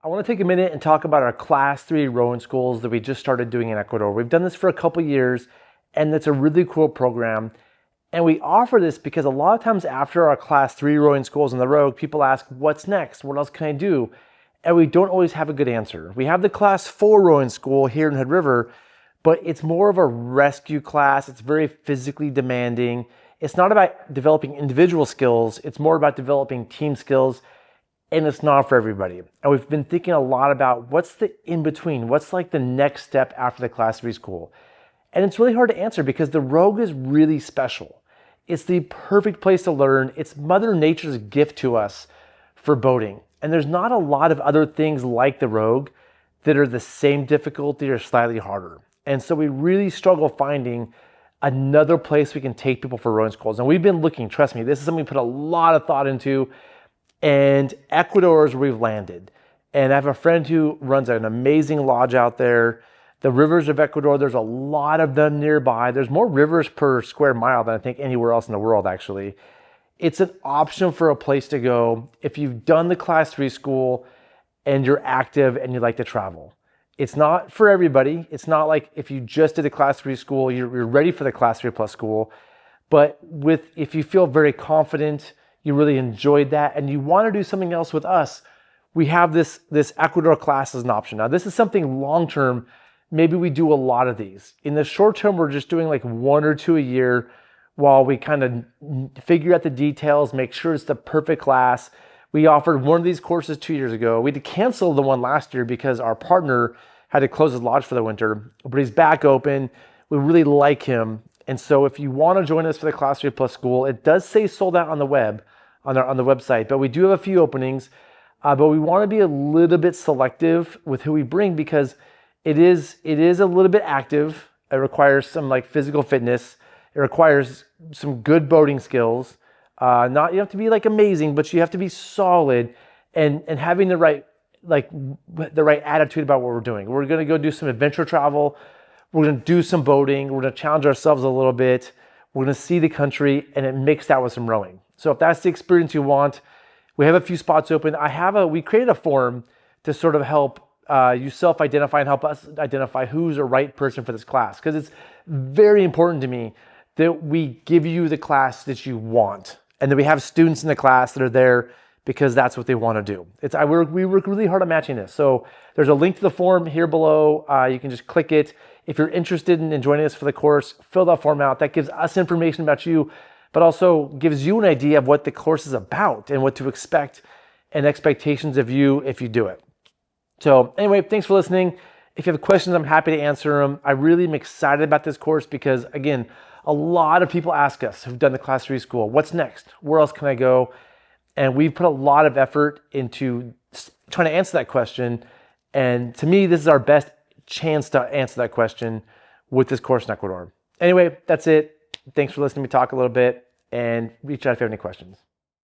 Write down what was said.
I want to take a minute and talk about our Class 3 rowing schools that we just started doing in Ecuador. We've done this for a couple years, and it's a really cool program. And we offer this because a lot of times after our Class 3 rowing schools on the road, people ask, what's next? What else can I do? And we don't always have a good answer. We have the Class 4 rowing school here in Hood River, but it's more of a rescue class. It's very physically demanding. It's not about developing individual skills. It's more about developing team skills. And it's not for everybody. And we've been thinking a lot about what's the in-between, what's like the next step after the Class 3 school. And it's really hard to answer because the Rogue is really special. It's the perfect place to learn. It's Mother Nature's gift to us for boating. And there's not a lot of other things like the Rogue that are the same difficulty or slightly harder. And so we really struggle finding another place we can take people for rowing schools. And we've been looking, trust me, this is something we put a lot of thought into. And Ecuador is where we've landed. And I have a friend who runs an amazing lodge out there. The rivers of Ecuador, there's a lot of them nearby. There's more rivers per square mile than I think anywhere else in the world, actually. It's an option for a place to go if you've done the Class 3 school and you're active and you like to travel. It's not for everybody. It's not like if you just did a Class 3 school, you're ready for the Class 3 plus school. But if you feel very confident, you really enjoyed that, and you want to do something else with us, we have this Ecuador class as an option. Now, this is something long-term. Maybe we do a lot of these. In the short term, we're just doing like 1 or 2 a year while we kind of figure out the details, make sure it's the perfect class. We offered one of these courses 2 years ago. We had to cancel the one last year because our partner had to close his lodge for the winter, but he's back open. We really like him. And so if you want to join us for the Class 3 Plus school, it does say sold out on the web, on the website, but we do have a few openings. But we want to be a little bit selective with who we bring because it is a little bit active. It requires some like physical fitness. It requires some good boating skills. You have to be like amazing, but you have to be solid and having the right attitude about what we're doing. We're going to go do some adventure travel. We're going to do some boating. We're going to challenge ourselves a little bit. We're going to see the country, and it mixed out with some rowing. So if that's the experience you want, we have a few spots open. We created a form to sort of help you self-identify and help us identify who's the right person for this class. Because it's very important to me that we give you the class that you want, and that we have students in the class that are there because that's what they want to do. We work really hard on matching this. So there's a link to the form here below. You can just click it. If you're interested in joining us for the course, fill that form out. That gives us information about you, but also gives you an idea of what the course is about and what to expect and expectations of you if you do it. So anyway, thanks for listening. If you have questions, I'm happy to answer them. I really am excited about this course because, again, a lot of people ask us who've done the Class 3 school, what's next? Where else can I go? And we've put a lot of effort into trying to answer that question. And to me, this is our best chance to answer that question with this course in Ecuador. Anyway, that's it. Thanks for listening to me talk a little bit, and reach out if you have any questions.